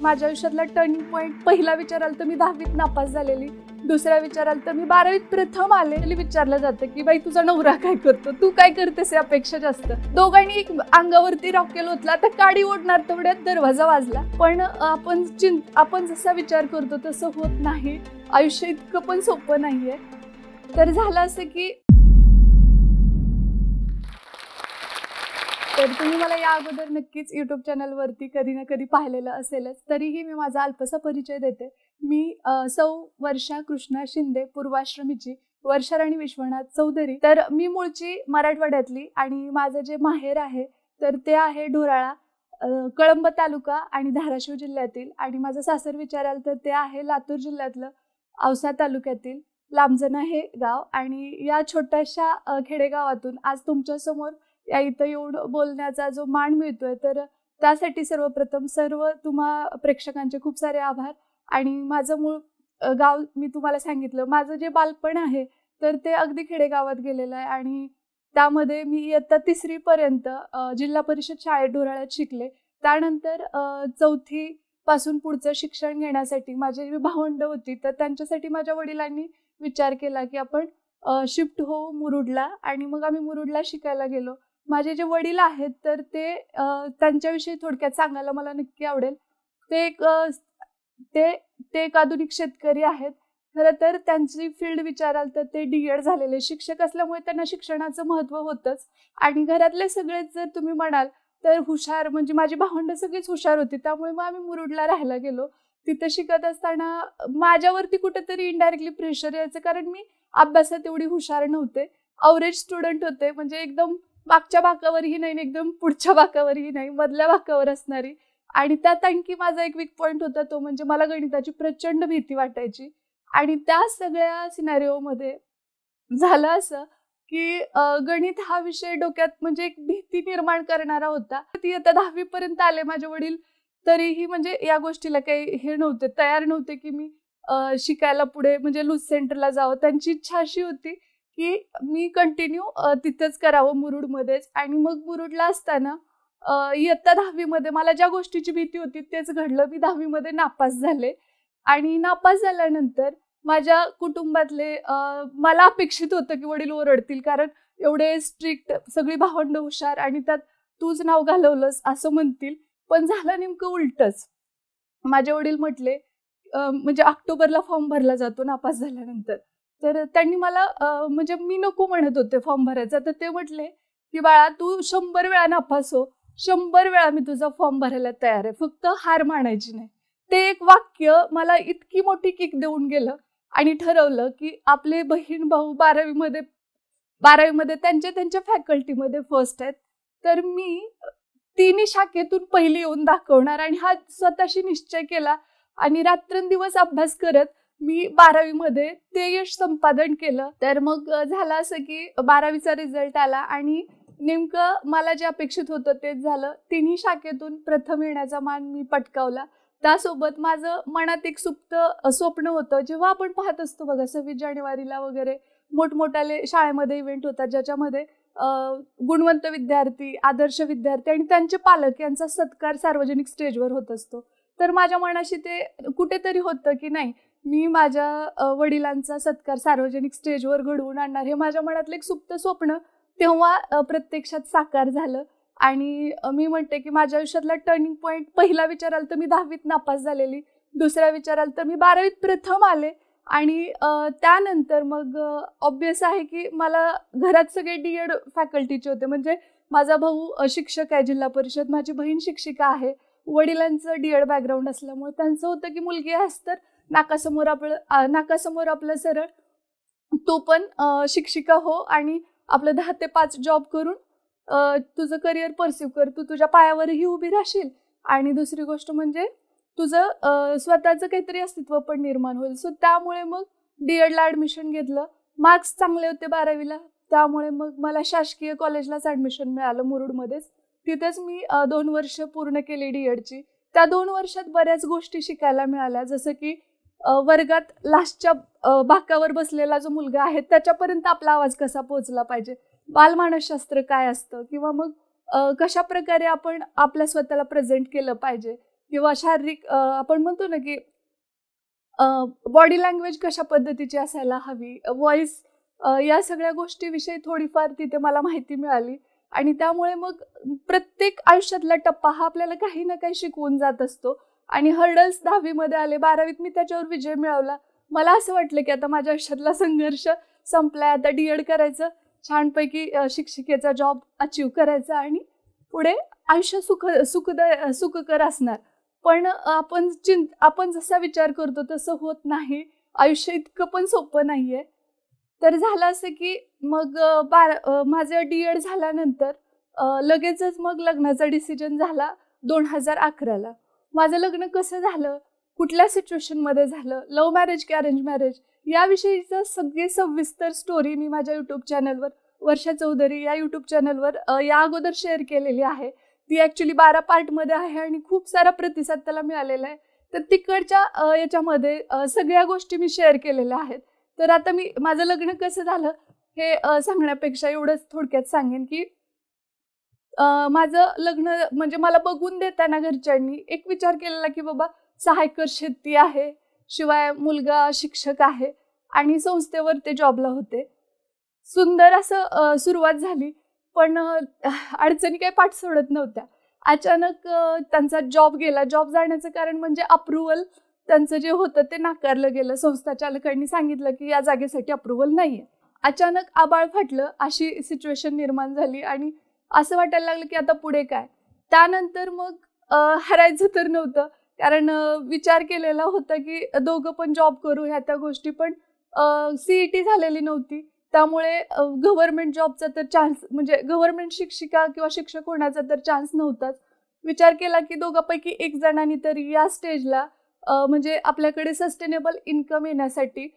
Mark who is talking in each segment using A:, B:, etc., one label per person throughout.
A: माझ्या आयुष्यातला turning point पहिला विचाराल तर मी 10वीत नापास झालेली, दुसऱ्या विचाराल तर मी 12वीत प्रथम आले. विचारलं जातं की बाई तुझा नवरा काय करतो, तू काय करतेस यापेक्षा जास्त. दोघांनी अंगावरती रॉकेल होतला तर काडी ओढणार तेवढ्यात दरवाजा वाजला. पण आपण जसा विचार करतो तसं होत नाही. आयुष्य इतकं पण सोपं नाहीये. तर झालं असं की तर तुम्ही मला या अगोदर नक्कीच यूट्यूब चॅनलवरती कधी ना कधी पाहिलेलं असेलच. तरीही मी माझा अल्पसा परिचय देते. मी सौ वर्षा कृष्णा शिंदे, पूर्वाश्रमीची, वर्षा राणी विश्वनाथ चौधरी. तर मी मूळची मराठवाड्यातली आणि माझं जे माहेर आहे तर ते आहे ढोराळा, कळंब तालुका आणि धाराशिव जिल्ह्यातील. आणि माझं सासर विचाराल तर ते आहे लातूर जिल्ह्यातलं औसा तालुक्यातील लांबजना हे गाव. आणि या छोट्याशा खेडेगावातून आज तुमच्यासमोर या इथं येऊन बोलण्याचा जो मान मिळतोय तर त्यासाठी सर्वप्रथम तुम्हा प्रेक्षकांचे खूप सारे आभार. आणि माझं मूळ गाव मी तुम्हाला सांगितलं, माझं जे बालपण आहे तर ते अगदी खेडेगावात गेलेलं आहे. आणि त्यामध्ये मी इयत्ता 3री पर्यंत जिल्हा परिषद शाळेत ढोराळ्यात शिकले. त्यानंतर 4थी पासून पुढचं शिक्षण घेण्यासाठी माझी जी भावंडं होती तर त्यांच्यासाठी माझ्या वडिलांनी विचार केला की आपण शिफ्ट होऊ मुरुडला. आणि मग आम्ही मुरुडला शिकायला गेलो. माझे जे वडील आहेत तर ते त्यांच्याविषयी थोडक्यात सांगायला मला नक्की आवडेल. ते एक आधुनिक शेतकरी आहेत. खरं तर त्यांची फील्ड विचाराल तर ते D.Ed झालेले शिक्षक असल्यामुळे त्यांना शिक्षणाचं महत्त्व होतंच. आणि घरातले सगळेच जर तुम्ही म्हणाल तर हुशार, म्हणजे माझी भावंडं सगळीच हुशार होती. त्यामुळे मग आम्ही मुरुडला राहायला गेलो. तिथं शिकत असताना माझ्यावरती कुठेतरी इनडायरेक्टली प्रेशर यायचं, कारण मी अभ्यासात एवढी हुशार नव्हते. अवरेज स्टुडंट होते, म्हणजे एकदम मागच्या बाकावरही नाही, एकदम पुढच्या बाकावरही नाही, मधल्या बाकावर असणारी. आणि त्यात आणखी माझा एक वीक पॉईंट होता, तो म्हणजे मला गणिताची प्रचंड भीती वाटायची. आणि त्या सगळ्या सिनारिओमध्ये झालं असं की गणित हा विषय डोक्यात म्हणजे एक भीती निर्माण करणारा होता. ती आता 10वी पर्यंत आले माझे वडील, तरीही म्हणजे या गोष्टीला काही हे नव्हते, तयार नव्हते की मी शिकायला पुढे म्हणजे लूज सेंटरला जावं. त्यांची इच्छा अशी होती की मी कंटिन्यू तिथेच करावं मुरुडमध्येच. आणि मग मुरुडला असताना इयत्ता 10वी मध्ये मला ज्या गोष्टीची भीती होती तेच घडलं. मी 10वी मध्ये नापास झाले. आणि नापास झाल्यानंतर माझ्या कुटुंबातले मला अपेक्षित होतं की वडील ओरडतील, कारण एवढे स्ट्रिक्ट, सगळी भावंड हुशार आणि त्यात तूच नाव घालवलंस असं म्हणतील. पण झालं नेमकं उलटच. माझे वडील म्हटले, म्हणजे ऑक्टोबरला फॉर्म भरला जातो नापास झाल्यानंतर, तर त्यांनी मला म्हणजे मी नको म्हणत होते फॉर्म भरायचा, तर ते म्हटले की बाळा तू 100 वेळा नापास हो, 100 वेळा मी तुझा फॉर्म भरायला तयार आहे, फक्त हार मानायची नाही. ते एक वाक्य मला इतकी मोठी किक देऊन गेलं. आणि ठरवलं की आपले बहीण भाऊ 12वीमध्ये त्यांच्या फॅकल्टीमध्ये फर्स्ट आहेत, तर मी 3 शाखेतून पहिली येऊन दाखवणार. आणि हा स्वतःशी निश्चय केला. आणि रात्रंदिवस अभ्यास करत मी 12वीमध्ये ते यश संपादन केलं. तर मग झालं असं की 12वीचा रिझल्ट आला आणि नेमकं मला जे अपेक्षित होतं तेच झालं. 3 शाखेतून प्रथम येण्याचा मान मी पटकावला. त्यासोबत माझं मनात एक सुप्त स्वप्न होतं. जेव्हा आपण पाहत असतो बघा 26 जानेवारीला वगैरे मोठमोठाले शाळेमध्ये इव्हेंट होतात, ज्याच्यामध्ये गुणवंत विद्यार्थी, आदर्श विद्यार्थी आणि त्यांचे पालक यांचा सत्कार सार्वजनिक स्टेजवर होत असतो. तर माझ्या मनाशी ते कुठेतरी होतं की नाही, मी माझ्या वडिलांचा सत्कार सार्वजनिक स्टेजवर घडवून आणणार. हे माझ्या मनातलं एक सुप्त स्वप्न तेव्हा प्रत्यक्षात साकार झालं. आणि मी म्हणते की माझ्या आयुष्यातला टर्निंग पॉईंट पहिला विचाराल तर मी 10वीत नापास झालेली, दुसऱ्या विचाराल तर मी 12वीत प्रथम आले. आणि त्यानंतर मग ऑब्वियस आहे की मला घरात सगळे D.Ed फॅकल्टीचे होते. म्हणजे माझा भाऊ शिक्षक आहे जिल्हा परिषद, माझी बहीण शिक्षिका आहे, वडिलांचं D.Ed बॅकग्राऊंड असल्यामुळे त्यांचं होतं की मुलगी आहेस तर नाकासमोर आपलं सरळ, तू पण शिक्षिका हो आणि आपलं 10 ते 5 जॉब करून तुझं करिअर परस्यू कर, तू तुझ्या पायावरही उभी राहशील. आणि दुसरी गोष्ट म्हणजे तुझं स्वतःचं काहीतरी अस्तित्व पण निर्माण होईल. सो त्यामुळे मग D.Edला ॲडमिशन घेतलं. मार्क्स चांगले होते 12वीला, त्यामुळे मग मला शासकीय कॉलेजलाच ॲडमिशन मिळालं मुरुडमध्येच. तिथेच मी 2 वर्ष पूर्ण केली D.Edची. त्या 2 वर्षात बऱ्याच गोष्टी शिकायला मिळाल्या, जसं की वर्गात लास्टच्या बाकावर बसलेला जो मुलगा आहे त्याच्यापर्यंत आपला आवाज कसा पोहोचला पाहिजे, बालमानसशास्त्र काय असतं, किंवा मग कशा प्रकारे आपण आपल्या स्वतःला प्रेझेंट केलं पाहिजे, किंवा शारीरिक आपण म्हणतो ना की बॉडी लँग्वेज कशा पद्धतीची असायला हवी, व्हॉइस, या सगळ्या गोष्टीविषयी थोडीफार तिथे मला माहिती मिळाली. आणि त्यामुळे मग प्रत्येक आयुष्यातला टप्पा हा आपल्याला काही ना काही शिकवून जात असतो. आणि हर्डल्स 10वी मध्ये आले, 12वीत मी त्याच्यावर विजय मिळवला. मला असं वाटलं की आता माझ्या आयुष्यातला संघर्ष संपलाय, आता DED करायचं, छानपैकी शिक्षिकेचा जॉब अचीव करायचा आणि पुढे आयुष्य सुखकर असणार. पण आपण जसा विचार करतो तसं होत नाही. आयुष्य इतकं पण सोपं नाहीये. तर झालं असं की मग माझं DED झाल्यानंतर लगेचच मग लग्नाचा डिसिजन झाला 2011ला. माझं लग्न कसं झालं, कुठल्या सिच्युएशनमध्ये झालं, लव्ह मॅरेज की अरेंज मॅरेज, याविषयीचं सगळी सविस्तर स्टोरी मी माझ्या यूट्यूब चॅनलवर, वर्षा चौधरी या यूट्यूब चॅनलवर या अगोदर शेअर केलेली आहे. ती ॲक्च्युली 12 पार्टमध्ये आहे आणि खूप सारा प्रतिसाद त्याला मिळालेला आहे. तर तिकडच्या याच्यामध्ये सगळ्या गोष्टी मी शेअर केलेल्या आहेत. तर आता मी माझं लग्न कसं झालं हे सांगण्यापेक्षा एवढंच थोडक्यात सांगेन की माझं लग्न म्हणजे मला बघून देताना घरच्यांनी एक विचार केलेला की बाबा 6 एकर शेती आहे, शिवाय मुलगा शिक्षक आहे आणि संस्थेवर ते जॉबला होते. सुंदर असं सुरुवात झाली. पण अडचणी काही पाठ सोडत नव्हत्या. अचानक त्यांचा जॉब गेला. जॉब जाण्याचं कारण म्हणजे अप्रुव्हल त्यांचं जे होतं ते नाकारलं गेलं. संस्था चालकांनी सांगितलं की या जागेसाठी अप्रुव्हल नाहीये. अचानक आबाळ फाटलं, अशी सिच्युएशन निर्माण झाली आणि असं वाटायला लागलं की आता पुढे काय. त्यानंतर मग हरायचं तर नव्हतं, कारण विचार केलेला होता की दोघं पण जॉब करू ह्या त्या गोष्टी. पण CET झालेली नव्हती, त्यामुळे गव्हर्नमेंट जॉबचा तर चान्स म्हणजे गव्हर्नमेंट शिक्षिका किंवा शिक्षक होण्याचा तर चान्स नव्हताच. विचार केला की दोघांपैकी एक जणांनी तरी या स्टेजला म्हणजे आपल्याकडे सस्टेनेबल इन्कम येण्यासाठी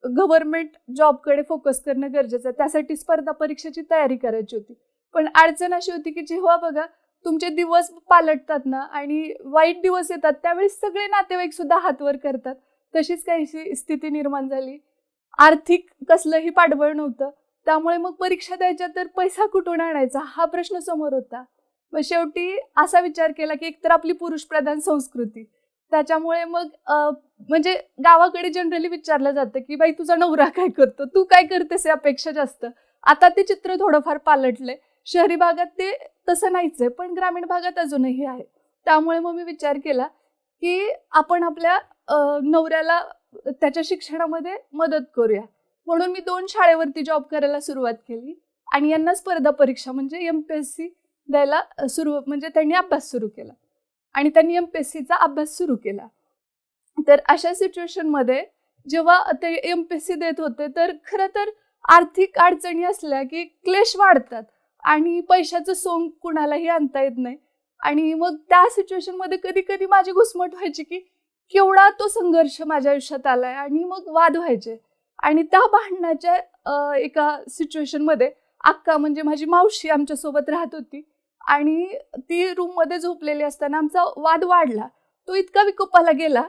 A: गव्हर्नमेंट जॉबकडे फोकस करणं गरजेचं आहे. त्यासाठी स्पर्धा परीक्षेची तयारी करायची होती. पण अडचण अशी होती की जेव्हा बघा तुमचे दिवस पालटतात ना आणि वाईट दिवस येतात, त्यावेळेस सगळे नातेवाईक सुद्धा हातवर करतात. तशीच काही स्थिती निर्माण झाली. आर्थिक कसलंही पाठबळ नव्हतं. त्यामुळे मग परीक्षा द्यायच्या तर पैसा कुठून आणायचा हा प्रश्न समोर होता. मग शेवटी असा विचार केला की एकतर आपली पुरुषप्रधान संस्कृती, त्याच्यामुळे मग म्हणजे गावाकडे जनरली विचारलं जातं की बाई तुझा नवरा काय करतो, तू काय करतेस यापेक्षा जास्त. आता ते चित्र थोडंफार पालटलंय. शहरी भागात ते तसं नाहीच आहे, पण ग्रामीण भागात अजूनही आहे. त्यामुळे मग मी विचार केला की आपण आपल्या नवऱ्याला त्याच्या शिक्षणामध्ये मदत करूया. म्हणून मी 2 शाळेवरती जॉब करायला सुरुवात केली आणि यांना स्पर्धा परीक्षा म्हणजे MPSC द्यायला म्हणजे त्यांनी अभ्यास सुरू केला आणि त्यांनी MPSCचा अभ्यास सुरू केला. तर अशा सिच्युएशनमध्ये जेव्हा ते MPSC देत होते तर खरं तर आर्थिक अडचणी असल्या की क्लेश वाढतात आणि पैशाचं सोंग कुणालाही आणता येत नाही. आणि मग त्या सिच्युएशनमध्ये कधी कधी माझी घुसमट व्हायची की केवढा तो संघर्ष माझ्या आयुष्यात आलाय आणि मग वाद व्हायचे. आणि त्या भांडणाच्या एका सिच्युएशनमध्ये अक्का म्हणजे माझी मावशी आमच्यासोबत राहत होती आणि ती रूममध्ये झोपलेली असताना आमचा वाद वाढला. तो इतका विकोपाला गेला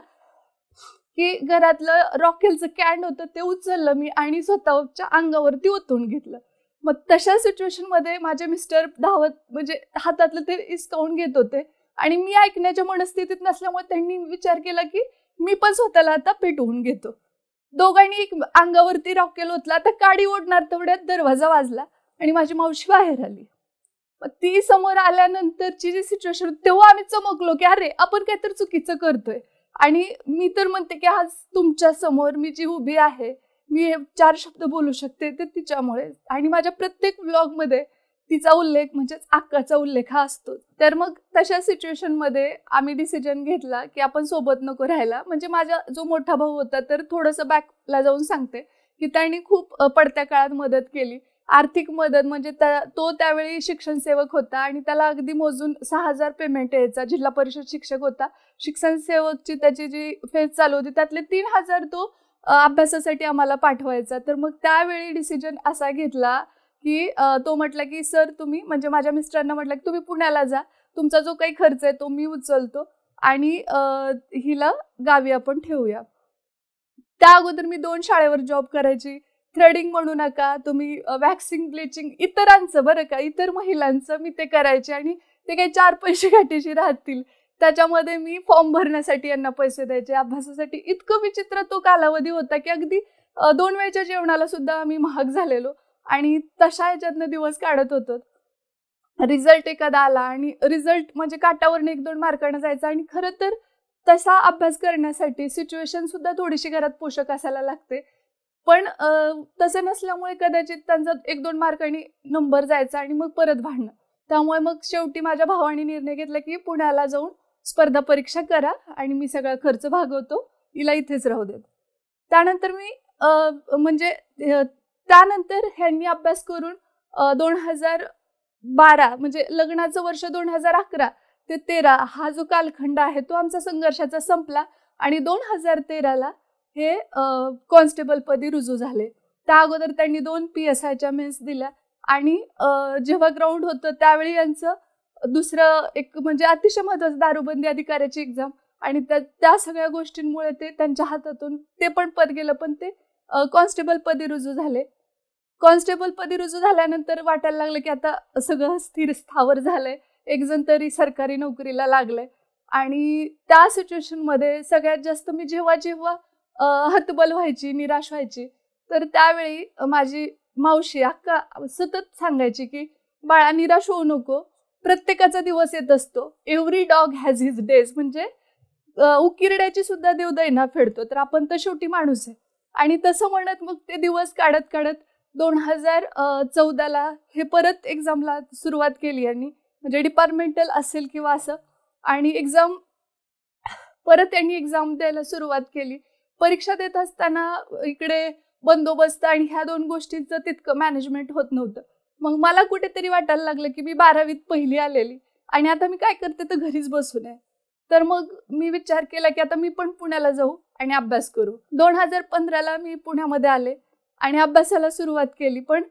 A: की घरातलं रॉकेलचं कॅन होतं ते उचललं मी आणि स्वतःच्या अंगावरती ओतून घेतलं. मग तशा सिच्युएशनमध्ये माझे मिस्टर धावत म्हणजे हातातलं ते हिसकावून घेत होते आणि मी ऐकण्याच्या मनस्थितीत नसल्यामुळे त्यांनी विचार केला की मी पण स्वतःला आता पेटवून घेतो. दोघांनी एक अंगावरती रॉकेल ओतला. आता काडी ओढणार तेवढ्यात दरवाजा वाजला आणि माझी मावशी बाहेर आली. मग ती समोर आल्यानंतरची जी सिच्युएशन तेव्हा आम्ही चमकलो की अरे आपण काहीतरी चुकीचं करतोय. आणि मी तर म्हणते की आज तुमच्या समोर मी जी उभी आहे, मी 4 शब्द बोलू शकते ते तिच्यामुळे. आणि माझ्या प्रत्येक व्लॉगमध्ये तिचा उल्लेख म्हणजेच अक्काचा उल्लेख हा असतो. तर मग तशा सिच्युएशनमध्ये आम्ही डिसिजन घेतला की आपण सोबत नको राहायला. म्हणजे माझा जो मोठा भाऊ होता तर थोडंसं बॅकला जाऊन सांगते की त्यांनी खूप पडत्या काळात मदत केली. आर्थिक मदत म्हणजे तो त्यावेळी शिक्षण सेवक होता आणि त्याला अगदी मोजून 6,000 पेमेंट यायचा. जिल्हा परिषद शिक्षक होता. शिक्षण सेवकची त्याची जी फेज चालू होती त्यातले 3,000 तो अभ्यासासाठी आम्हाला पाठवायचा. तर मग त्यावेळी डिसिजन असा घेतला की तो म्हटला की सर तुम्ही म्हणजे माझ्या मिस्टरांना म्हटलं की तुम्ही पुण्याला जा, तुमचा जो काही खर्च आहे तो मी उचलतो आणि हिला गावी आपण ठेवूया. त्या अगोदर मी 2 शाळेवर जॉब करायची. थ्रेडिंग म्हणू नका तुम्ही, वॅक्सिंग ब्लिचिंग इतरांचं बरं का, इतर महिलांचं मी ते करायचे आणि ते काही 4 पैसे गाठीशी राहतील त्याच्यामध्ये मी फॉर्म भरण्यासाठी यांना पैसे द्यायचे, अभ्यासासाठी. इतकं विचित्र तो कालावधी होता की अगदी 2 वेळच्या जेवणाला सुद्धा आम्ही महाग झालेलो आणि तशा ह्याच्यातनं दिवस काढत होतो. रिझल्ट एखादा आला आणि रिझल्ट म्हणजे काटावरनं 1-2 मार्कानं जायचा आणि खरं तर तसा अभ्यास करण्यासाठी सिच्युएशन सुद्धा थोडीशी घरात पोषक असायला लागते. पण तसं नसल्यामुळे कदाचित त्यांचा 1-2 मार्कांनी नंबर जायचा आणि मग परत भांडणं. त्यामुळे मग शेवटी माझ्या भावाने निर्णय घेतला की पुण्याला जाऊन स्पर्धा परीक्षा करा आणि मी सगळा खर्च भागवतो, हिला इथेच राहू देत. त्यानंतर मी म्हणजे त्यानंतर ह्यांनी अभ्यास करून 2012 म्हणजे लग्नाचं वर्ष 2011 ते 13 हा जो कालखंड आहे तो आमचा संघर्षाचा संपला आणि 2013ला हे कॉन्स्टेबल पदी रुजू झाले. त्या अगोदर त्यांनी 2 PSIच्या मेन्स दिल्या आणि जेव्हा ग्राउंड होतं त्यावेळी यांचं दुसरं एक म्हणजे अतिशय महत्त्वाचं दारूबंदी अधिकाऱ्याची एक्झाम आणि त्या सगळ्या गोष्टींमुळे ते त्यांच्या हातातून ते पण पद गेलं, पण ते कॉन्स्टेबल पदी रुजू झाले. कॉन्स्टेबल पदी रुजू झाल्यानंतर वाटायला लागलं की आता सगळं स्थिर स्थावर झालंय, एक जण तरी सरकारी नोकरीला लागलंय. आणि त्या सिच्युएशनमध्ये सगळ्यात जास्त मी जेव्हा जेव्हा हतबल व्हायची, निराश व्हायची, तर त्यावेळी माझी मावशी अक्का सतत सांगायची की बाळा निराश होऊ नको, प्रत्येकाचा दिवस येत असतो, every dog has his days. म्हणजे उकिरड्याची सुद्धा देव दैना फेडतो, तर आपण तर शेवटी माणूस आहे. आणि तसं म्हणत मग ते दिवस काढत काढत 2014ला हे परत एक्झामला सुरुवात केली यांनी, म्हणजे डिपार्टमेंटल असेल किंवा असं, आणि एक्झाम परत त्यांनी एक्झाम द्यायला सुरुवात केली. परीक्षा देत असताना इकडे बंदोबस्त आणि ह्या 2 गोष्टींचं तितकं मॅनेजमेंट होत नव्हतं. मग मला कुठेतरी वाटायला लागलं की मी 12वीत पहिली आलेली आणि आता मी काय करते तर घरीच बसून आहे. तर मग मी विचार केला की आता मी पण पुण्याला जाऊ आणि अभ्यास करू. 2015ला मी पुण्यामध्ये आले आणि अभ्यासाला सुरुवात केली. पण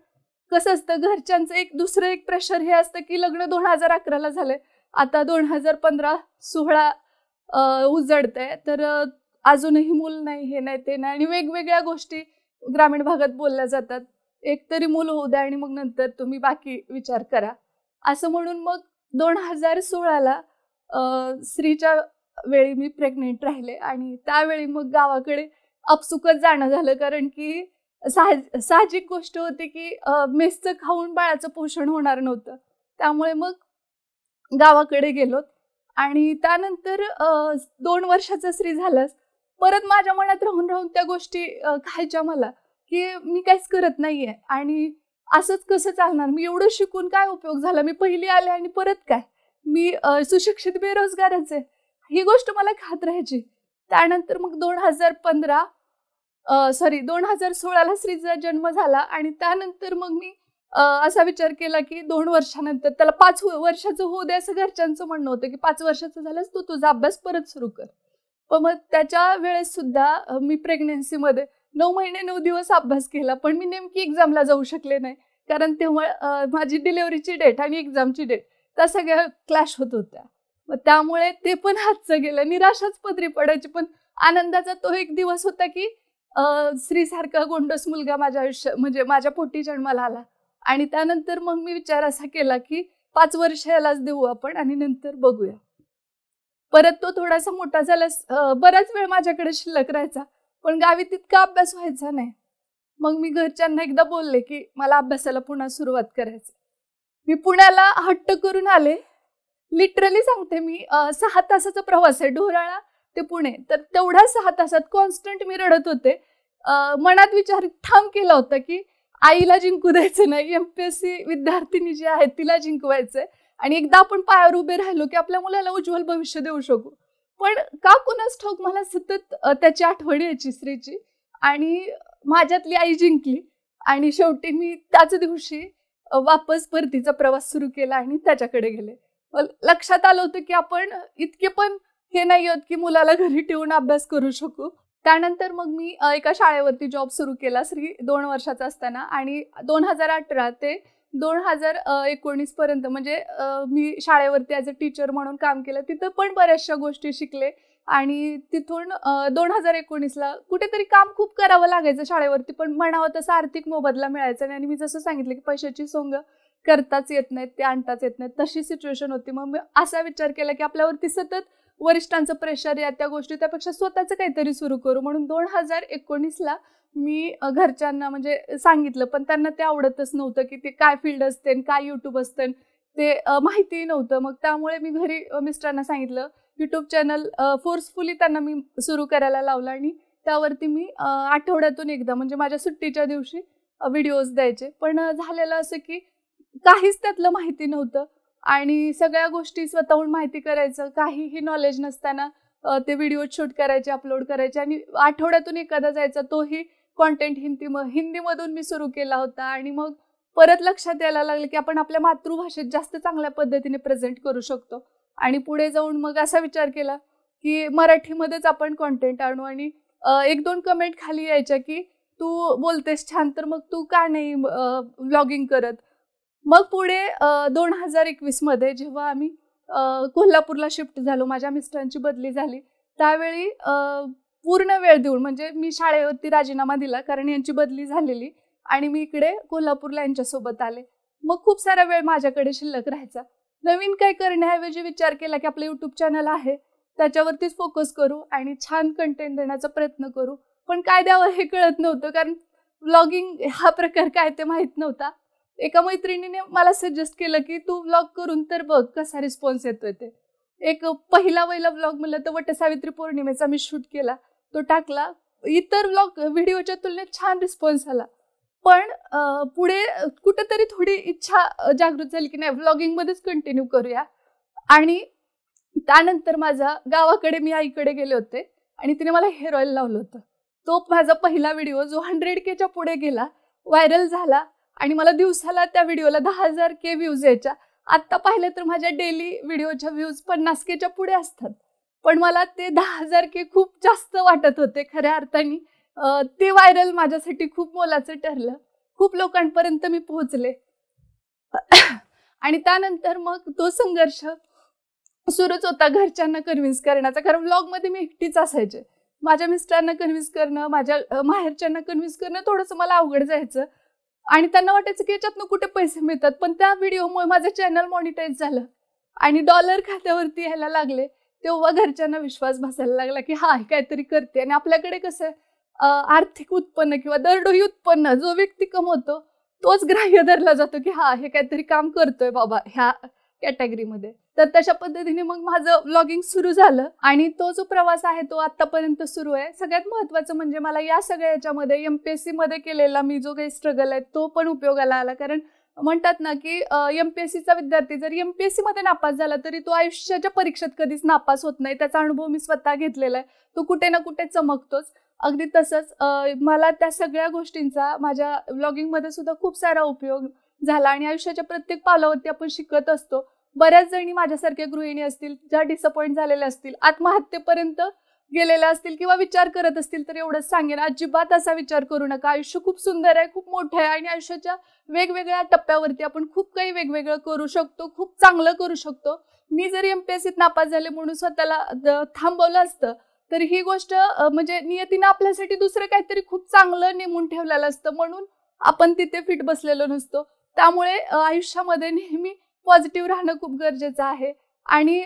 A: कसं असतं घरच्यांचं दुसरं एक प्रेशर हे असतं की लग्न 2011ला झालंय, आता 2015-16 उजडतंय, तर अजूनही मूल नाही, हे नाही ते नाही, आणि वेगवेगळ्या गोष्टी ग्रामीण भागात बोलल्या जातात. एक तरी मूल होऊ द्या आणि मग नंतर तुम्ही बाकी विचार करा, असं म्हणून मग 2016ला श्रीच्या वेळी मी प्रेग्नेंट राहिले आणि त्यावेळी मग गावाकडे आपसुकच जाणं झालं, कारण की साहजिक गोष्ट होती की मेसचं खाऊन बाळाचं पोषण होणार नव्हतं. त्यामुळे मग गावाकडे गेलोत आणि त्यानंतर 2 वर्षाचा श्री झालाच. परत माझ्या मनात राहून राहून त्या गोष्टी खायच्या मला की मी काहीच करत नाहीये आणि असंच कसं चालणार, मी एवढं शिकून काय उपयोग झाला, मी पहिली आले आणि परत काय, मी सुशिक्षित बेरोजगारच आहे, ही गोष्ट मला खात राहायची. त्यानंतर मग 2016ला श्रीचा जन्म झाला आणि त्यानंतर मग मी असा विचार केला की 2 वर्षानंतर त्याला 5 वर्षाचं होऊ दे असं घरच्यांचं म्हणणं होतं की 5 वर्षाचं झालंस तू तुझा अभ्यास परत सुरू कर. पण मग त्याच्या वेळेस सुद्धा मी प्रेग्नेन्सीमध्ये 9 महिने 9 दिवस अभ्यास केला, पण मी नेमकी एक्झामला जाऊ शकले नाही, कारण तेव्हा माझी डिलिव्हरीची डेट आणि एक्झामची डेट त्या सगळ्या क्लॅश होत होत्या. मग त्यामुळे ते पण हातचं गेलं, निराशाच पदरी पडायची. पण आनंदाचा तो एक दिवस होता की श्रीसारखा गोंडस मुलगा माझ्या म्हणजे माझ्या पोटी जन्माला आला. आणि त्यानंतर मग मी विचार असा केला की 5 वर्ष यालाच देऊ आपण आणि नंतर बघूया. परत तो थोडासा मोठा झाला, बराच वेळ माझ्याकडे शिल्लक राहायचा, पण गावी तितका अभ्यास व्हायचा नाही. मग मी घरच्यांना एकदा बोलले की मला अभ्यासाला पुन्हा सुरुवात करायची. मी पुण्याला हट्ट करून आले, लिटरली सांगते मी. 6 तासाचा प्रवास आहे ढोराळा ते पुणे, तर तेवढ्या 6 तासात कॉन्स्टंट मी रडत होते. मनात विचार ठाम केला होता की आईला जिंकू द्यायचं नाही, MPSC विद्यार्थिनी जी आहे तिला जिंकवायचंय आणि एकदा आपण पायावर उभे राहिलो की आपल्या मुलाला उज्ज्वल भविष्य देऊ शकू. पण का कुणास ठाऊक मला सतत त्याची आठवण यायची श्रीची, आणि माझ्यातली आई जिंकली आणि शेवटी मी त्याच दिवशी वापस परतीचा प्रवास सुरू केला आणि त्याच्याकडे गेले. लक्षात आलं होतं की आपण इतके पण हे नाही होत की मुलाला घरी ठेवून अभ्यास करू शकू. त्यानंतर मग मी एका शाळेवरती जॉब सुरू केला श्री 2 वर्षाचा असताना, आणि 2018 ते 2019 पर्यंत म्हणजे मी शाळेवरती ॲज अ टीचर म्हणून काम केलं. तिथं पण बऱ्याचशा गोष्टी शिकले आणि तिथून 2019ला कुठेतरी काम खूप करावं लागायचं शाळेवरती, पण म्हणावं तसं आर्थिक मोबदला मिळायचा नाही. आणि मी जसं सांगितलं की पैशाची सोंग करताच येत नाहीत, ते आणताच येत नाहीत, तशी सिच्युएशन होती. मग मी असा विचार केला की आपल्यावरती सतत वरिष्ठांचं प्रेशर या त्या गोष्टी, त्यापेक्षा स्वतःचं काहीतरी सुरू करू. म्हणून 2019ला मी घरच्यांना म्हणजे सांगितलं, पण त्यांना ते आवडतच नव्हतं की ते काय फील्ड असते, काय यूट्यूब असते ते माहितीही नव्हतं. मग त्यामुळे मी घरी मिस्टरांना सांगितलं. यूट्यूब चॅनल फोर्सफुली त्यांना मी सुरू करायला लावलं आणि त्यावरती मी आठवड्यातून एकदा म्हणजे माझ्या सुट्टीच्या दिवशी व्हिडिओज द्यायचे. पण झालेलं असं की काहीच त्यातलं माहिती नव्हतं आणि सगळ्या गोष्टी स्वतःहून माहिती करायचं, काहीही नॉलेज नसताना ते व्हिडिओ शूट करायचे, अपलोड करायचे आणि आठवड्यातून एखादा जायचा, तोही कॉन्टेंट हिंदीमधून मी सुरू केला होता. आणि मग परत लक्षात यायला लागलं की आपण आपल्या मातृभाषेत जास्त चांगल्या पद्धतीने प्रेझेंट करू शकतो. आणि पुढे जाऊन मग असा विचार केला की मराठीमध्येच आपण कॉन्टेंट आणू. आणि 1-2 कमेंट खाली यायच्या की तू बोलतेस छान, तर मग तू का नाही व्लॉगिंग करत. मग पुढे 2021मध्ये जेव्हा आम्ही कोल्हापूरला शिफ्ट झालो, माझ्या मिस्टरांची बदली झाली, त्यावेळी पूर्ण वेळ देऊन म्हणजे मी शाळेवरती राजीनामा दिला कारण यांची बदली झालेली आणि मी इकडे कोल्हापूरला यांच्यासोबत आले. मग खूप सारा वेळ माझ्याकडे शिल्लक राहायचा. नवीन काही करण्याऐवजी विचार केला की आपलं यूट्यूब चॅनल आहे, त्याच्यावरतीच फोकस करू आणि छान कंटेंट देण्याचा प्रयत्न करू. पण काय द्यावं हे कळत नव्हतं, कारण व्लॉगिंग हा प्रकार काय ते माहीत नव्हता. एका मैत्रिणीने मला सजेस्ट केलं की तू व्लॉग करून तर बघ कसा रिस्पॉन्स येतोय ते. एक पहिला व्लॉग म्हणलं तर वटसावित्री पौर्णिमेचा मी शूट केला, तो टाकला. इतर व्लॉग व्हिडिओच्या तुलनेत छान रिस्पॉन्स आला. पण पुढे कुठेतरी थोडी इच्छा जागृत झाली की नाही, व्लॉगिंगमध्येच कंटिन्यू करूया. आणि त्यानंतर माझा गावाकडे मी आईकडे गेले होते आणि तिने मला हेअर ऑइल लावलं होतं. तो माझा पहिला व्हिडिओ जो 100Kच्या पुढे गेला, व्हायरल झाला आणि मला दिवसाला त्या व्हिडिओला 10,000K व्ह्यूज यायच्या. आत्ता पाहिलं तर माझ्या डेली व्हिडिओच्या व्ह्यूज 50Kच्या पुढे असतात. पण मला ते 10,000K खूप जास्त वाटत होते खऱ्या अर्थाने. ते व्हायरल माझ्यासाठी खूप मोलाचं ठरलं. खूप लोकांपर्यंत मी पोहोचले. आणि त्यानंतर मग तो संघर्ष सुरूच होता घरच्यांना कन्व्हिन्स करण्याचा, कारण व्लॉगमध्ये मी एकटीच असायचे. माझ्या मिस्टरांना कन्व्हिन्स करणं, माझ्या माहेरच्यांना कन्व्हिन्स करणं थोडंसं मला अवघड जायचं आणि त्यांना वाटायचं की याच्यातनं कुठे पैसे मिळतात. पण त्या व्हिडिओमुळे माझं चॅनल मॉनिटाईज झालं आणि डॉलर खात्यावरती यायला लागले. तेव्हा घरच्यांना विश्वास बसायला लागला की हा काहीतरी करते. आणि आपल्याकडे कसं आर्थिक उत्पन्न किंवा दरडोई उत्पन्न जो व्यक्ती कमवतो तोच ग्राह्य धरला जातो की हा हे काहीतरी काम करतोय बाबा ह्या कॅटेगरीमध्ये. तर तशा पद्धतीने मग माझं व्लॉगिंग सुरू झालं आणि तो जो प्रवास आहे तो आतापर्यंत सुरू आहे. सगळ्यात महत्त्वाचं म्हणजे मला या सगळ्या याच्यामध्ये MPSC मध्ये केलेला मी जो काही स्ट्रगल आहे तो पण उपयोगाला आला. कारण म्हणतात ना की MPSCचा विद्यार्थी जर MPSC मध्ये नापास झाला तरी तो आयुष्याच्या परीक्षेत कधीच नापास होत नाही. त्याचा अनुभव मी स्वतः घेतलेला आहे. तो कुठे ना कुठे चमकतोच. अगदी तसंच मला त्या सगळ्या गोष्टींचा माझ्या व्लॉगिंगमध्ये सुद्धा खूप सारा उपयोग झाला आणि आयुष्याच्या प्रत्येक पावलावरती आपण शिकत असतो. बऱ्याच जणी माझ्यासारख्या गृहिणी असतील ज्या डिसअपॉइंट झालेल्या असतील, आत्महत्येपर्यंत गेलेल्या असतील किंवा विचार करत असतील, तर एवढंच सांगेन, अजिबात असा विचार करू नका. आयुष्य खूप सुंदर आहे, खूप मोठं आहे आणि आयुष्याच्या वेगवेगळ्या टप्प्यावरती आपण खूप काही वेगवेगळं करू शकतो, खूप चांगलं करू शकतो. मी जरी MPSCत नापास झाले म्हणून स्वतःला थांबवलं असतं तर ही गोष्ट म्हणजे नियतीनं आपल्यासाठी दुसरं काहीतरी खूप चांगलं नेमून ठेवलेलं असतं, म्हणून आपण तिथे फिट बसलेलो नसतो. त्यामुळे आयुष्यामध्ये नेहमी पॉझिटिव्ह राहणं खूप गरजेचं आहे. आणि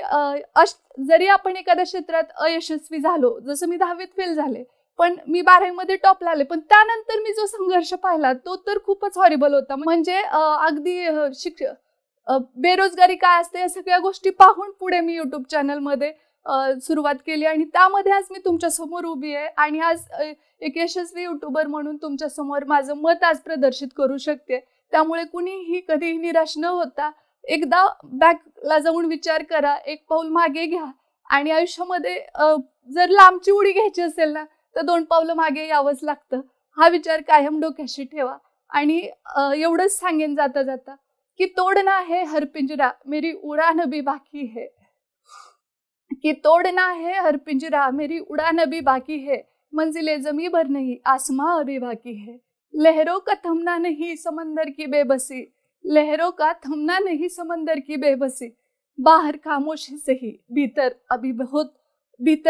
A: जरी आपण एखाद्या क्षेत्रात अयशस्वी झालो, जसं मी 10वीत फेल झाले पण मी 12वीमध्ये टॉपला आले, पण त्यानंतर मी जो संघर्ष पाहिला तो तर खूपच हॉरिबल होता. म्हणजे अगदी बेरोजगारी काय असते या सगळ्या गोष्टी पाहून पुढे मी यूट्यूब चॅनलमध्ये सुरुवात केली आणि त्यामध्ये आज मी तुमच्यासमोर उभी आहे आणि आज एक यशस्वी यूट्यूबर म्हणून तुमच्यासमोर माझं मत आज प्रदर्शित करू शकते. त्यामुळे कुणीही कधीही निराश न होता एकदा बॅकला जाऊन विचार करा, एक पाऊल मागे घ्या आणि आयुष्यामध्ये जर लांबची उडी घ्यायची असेल ना तर 2 पावलं मागे यावंच लागतं. हा विचार कायम डोक्याशी ठेवा. आणि एवढंच सांगेन जाता जाता की तोडना है हर पिंजरा मेरी उड़ान भी बाकी है, कि तोड़ना है हर पिंजरा मेरी उड़ान भी बाकी है, मंजिले जमी भर नहीं आसमां अभी बाकी है, लहरों का थमना नहीं समंदर की बेबसी, लहरों का थमना नहीं समंदर की बेबसी, बाहर खामोशी से ही भीतर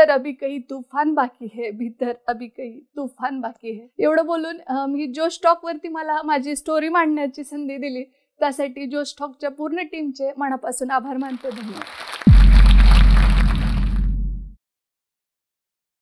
A: अभी कहीं तूफान बाकी है, भीतर अभी कहीं तूफान बाकी है. एवढं बोलून मी जो स्टॉक वरती मला माझी स्टोरी मांडण्याची संधी दिली त्यासाठी जोश टॉकच्या पूर्ण टीमचे मनापासून आभार मानते. धन्यवाद.